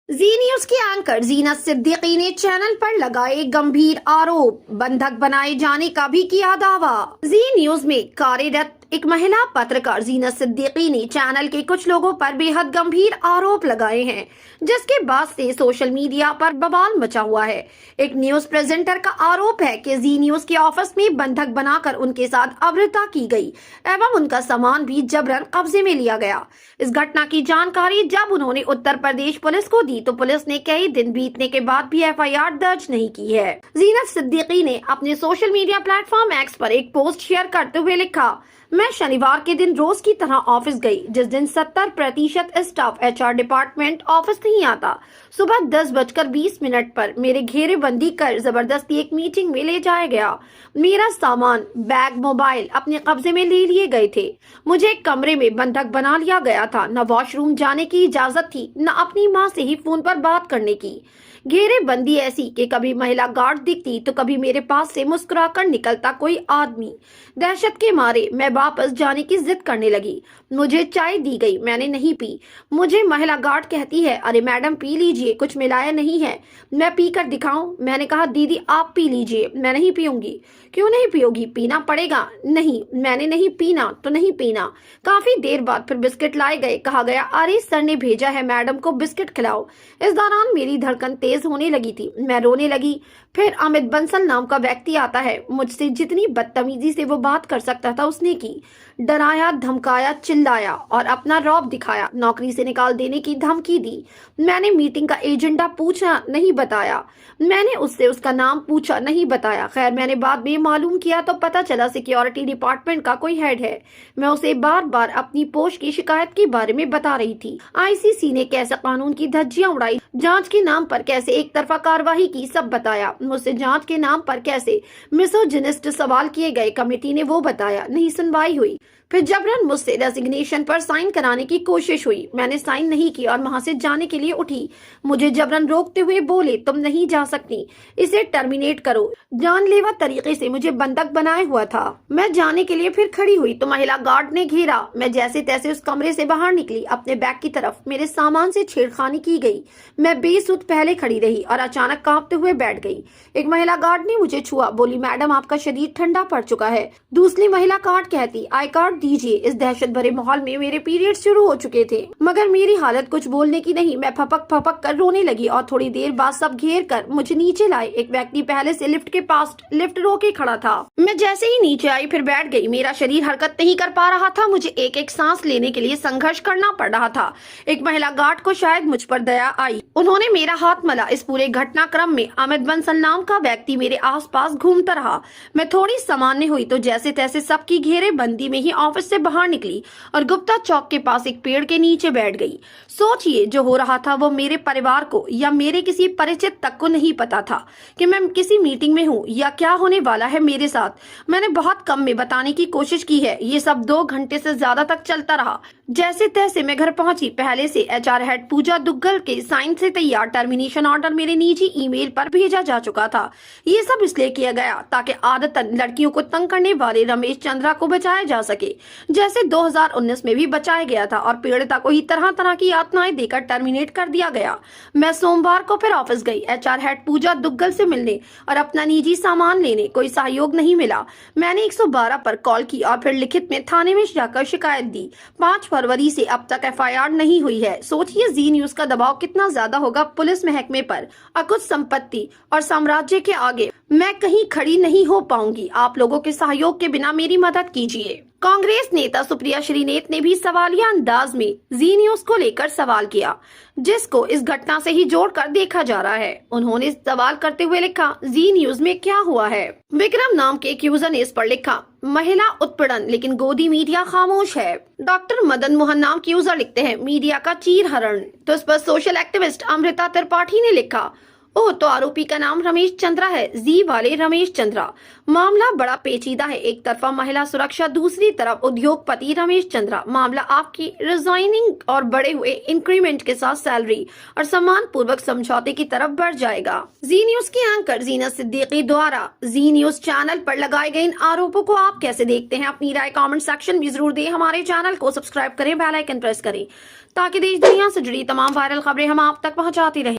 जी news की anchor जीनत सिद्दीकी ने channel पर लगाए गंभीर आरोप, बंधक बनाए जाने का भी किया दावा। जी न्यूज में कार्यरत एक महिला पत्रकार जीनत सिद्दीकी ने चैनल के कुछ लोगों पर बेहद गंभीर आरोप लगाए हैं, जिसके बाद से सोशल मीडिया पर बवाल मचा हुआ है। एक न्यूज प्रेजेंटर का आरोप है कि जी न्यूज के ऑफिस में बंधक बनाकर उनके साथ अभद्रता की गई एवं उनका सामान भी जबरन कब्जे में लिया गया। इस घटना की जानकारी जब उन्होंने उत्तर प्रदेश पुलिस को दी तो पुलिस ने कई दिन बीतने के बाद भी एफआईआर दर्ज नहीं की है। जीनत सिद्दीकी ने अपने सोशल मीडिया प्लेटफॉर्म एक्स पर एक पोस्ट शेयर करते हुए लिखा, मैं शनिवार के दिन रोज की तरह ऑफिस गई, जिस दिन 70% स्टाफ एचआर डिपार्टमेंट ऑफिस नहीं आता। सुबह 10:20 पर मेरे घेरेबंदी कर जबरदस्ती एक मीटिंग में ले जाया गया। मेरा सामान, बैग, मोबाइल अपने कब्जे में ले लिए गए थे। मुझे एक कमरे में बंधक बना लिया गया था। न वॉशरूम जाने की इजाजत थी, न अपनी माँ से ही फोन पर बात करने की। घेरेबंदी ऐसी कि कभी महिला गार्ड दिखती तो कभी मेरे पास से मुस्कुराकर निकलता कोई आदमी। दहशत के मारे मैं वापस जाने की जिद करने लगी। मुझे चाय दी गई, मैंने नहीं पी। मुझे महिला गार्ड कहती है, अरे मैडम पी लीजिए, कुछ मिलाया नहीं है। मैं पी कर दिखाऊं? मैंने कहा, दीदी आप पी लीजिए, मैं नहीं पीऊंगी। क्यों नहीं पियोगी? पीना पड़ेगा। नहीं, मैंने नहीं पीना तो नहीं पीना। काफी देर बाद फिर बिस्किट लाए गए। कहा गया, अरे सर ने भेजा है, मैडम को बिस्किट खिलाओ। इस दौरान मेरी धड़कन तेज होने लगी थी, मैं रोने लगी। फिर अमित बंसल नाम का व्यक्ति आता है, मुझसे जितनी बदतमीजी से वो बात कर सकता था उसने की। डराया, धमकाया, चिल्लाया और अपना रौब दिखाया। नौकरी से निकाल देने की धमकी दी। मैंने मीटिंग का एजेंडा पूछा, नहीं बताया। मैंने उससे उसका नाम पूछा, नहीं बताया। खैर, मैंने बाद में मालूम किया तो पता चला सिक्योरिटी डिपार्टमेंट का कोई हेड है। मैं उसे बार बार अपनी पोस्ट की शिकायत के बारे में बता रही थी। आईसीसी ने कैसे कानून की धज्जियां उड़ाई, जांच के नाम पर कैसे एक तरफा कार्रवाई की, सब बताया। मुझसे जांच के नाम पर कैसे मिसोजिनिस्ट सवाल किए गए, कमेटी ने वो बताया। नहीं सुनवाई हुई। फिर जबरन मुझसे रेजिग्नेशन पर साइन कराने की कोशिश हुई। मैंने साइन नहीं की और वहां से जाने के लिए उठी। मुझे जबरन रोकते हुए बोले, तुम नहीं जा सकती, इसे टर्मिनेट करो। जानलेवा तरीके से मुझे बंधक बनाए हुआ था। मैं जाने के लिए फिर खड़ी हुई तो महिला गार्ड ने घेरा। मैं जैसे तैसे उस कमरे से बाहर निकली अपने बैग की तरफ। मेरे सामान से छेड़खानी की गई। मैं बेसुध पहले खड़ी रही और अचानक कांपते हुए बैठ गई। एक महिला गार्ड ने मुझे छुआ, बोली, मैडम आपका शरीर ठंडा पड़ चुका है। दूसरी महिला गार्ड कहती, आई कार्ड दीजिए। इस दहशत भरे माहौल में मेरे पीरियड शुरू हो चुके थे, मगर मेरी हालत कुछ बोलने की नहीं। मैं फपक फपक कर रोने लगी और थोड़ी देर बाद सब घेर कर मुझे नीचे लाए। एक व्यक्ति पहले से लिफ्ट के पास लिफ्ट रोके खड़ा था। मैं जैसे ही नीचे आई फिर बैठ गई। मेरा शरीर हरकत नहीं कर पा रहा था। मुझे एक एक सांस लेने के लिए संघर्ष करना पड़ रहा था। एक महिला गार्ड को शायद मुझ पर दया आई, उन्होंने मेरा हाथ मला। इस पूरे घटनाक्रम में अमित बंसल नाम का व्यक्ति मेरे आसपास घूमता रहा। मैं थोड़ी सामान्य हुई तो जैसे तैसे सबकी घेरेबंदी में ही ऑफिस से बाहर निकली और गुप्ता चौक के पास एक पेड़ के नीचे बैठ गई। सोचिए, जो हो रहा था वो मेरे परिवार को या मेरे किसी परिचित तक को नहीं पता था कि मैं किसी मीटिंग में हूँ या क्या होने वाला है मेरे साथ। मैंने बहुत कम में बताने की कोशिश की है। ये सब 2 घंटे से ज्यादा तक चलता रहा। जैसे तैसे मैं घर पहुंची। पहले से एचआर हेड पूजा दुग्गल के साइन से तैयार टर्मिनेशन ऑर्डर मेरे निजी ईमेल पर भेजा जा चुका था। ये सब इसलिए किया गया ताकि आदतन लड़कियों को तंग करने वाले रमेश चंद्रा को बचाया जा सके, जैसे 2019 में भी बचाया गया था, और पीड़िता को ही तरह तरह की यातनाएं देकर टर्मिनेट कर दिया गया। मैं सोमवार को फिर ऑफिस गई एचआर हेड पूजा दुग्गल से मिलने और अपना निजी सामान लेने। कोई सहयोग नहीं मिला। मैंने 112 पर कॉल की और फिर लिखित में थाने में जाकर शिकायत दी। 5 फरवरी से अब तक एफआईआर नहीं हुई है। सोचिए जी न्यूज का दबाव कितना ज्यादा होगा पुलिस महकमे पर। अकुत संपत्ति और साम्राज्य के आगे मैं कहीं खड़ी नहीं हो पाऊंगी। आप लोगों के सहयोग के बिना मेरी मदद कीजिए। कांग्रेस नेता सुप्रिया श्रीनेत ने भी सवालिया अंदाज में जी न्यूज को लेकर सवाल किया, जिसको इस घटना से ही जोड़कर देखा जा रहा है। उन्होंने सवाल करते हुए लिखा, जी न्यूज में क्या हुआ है? विक्रम नाम के एक यूजर ने इस पर लिखा, महिला उत्पीड़न लेकिन गोदी मीडिया खामोश है। डॉक्टर मदन मोहन नाम के यूजर लिखते हैं, मीडिया का चीर हरण। तो इस पर सोशल एक्टिविस्ट अमृता त्रिपाठी ने लिखा, ओह, तो आरोपी का नाम रमेश चंद्रा है। जी वाले रमेश चंद्रा। मामला बड़ा पेचीदा है। एक तरफा महिला सुरक्षा, दूसरी तरफ उद्योगपति रमेश चंद्रा। मामला आपकी रिजाइनिंग और बढ़े हुए इंक्रीमेंट के साथ सैलरी और सम्मान पूर्वक समझौते की तरफ बढ़ जाएगा। जी न्यूज की एंकर जीना सिद्दीकी द्वारा जी न्यूज चैनल पर लगाए गए इन आरोपों को आप कैसे देखते हैं? अपनी राय कमेंट सेक्शन में जरूर दें। हमारे चैनल को सब्सक्राइब करें, बेल आइकन प्रेस करें ताकि देश दुनिया से जुड़ी तमाम वायरल खबरें हम आप तक पहुंचाते रहें।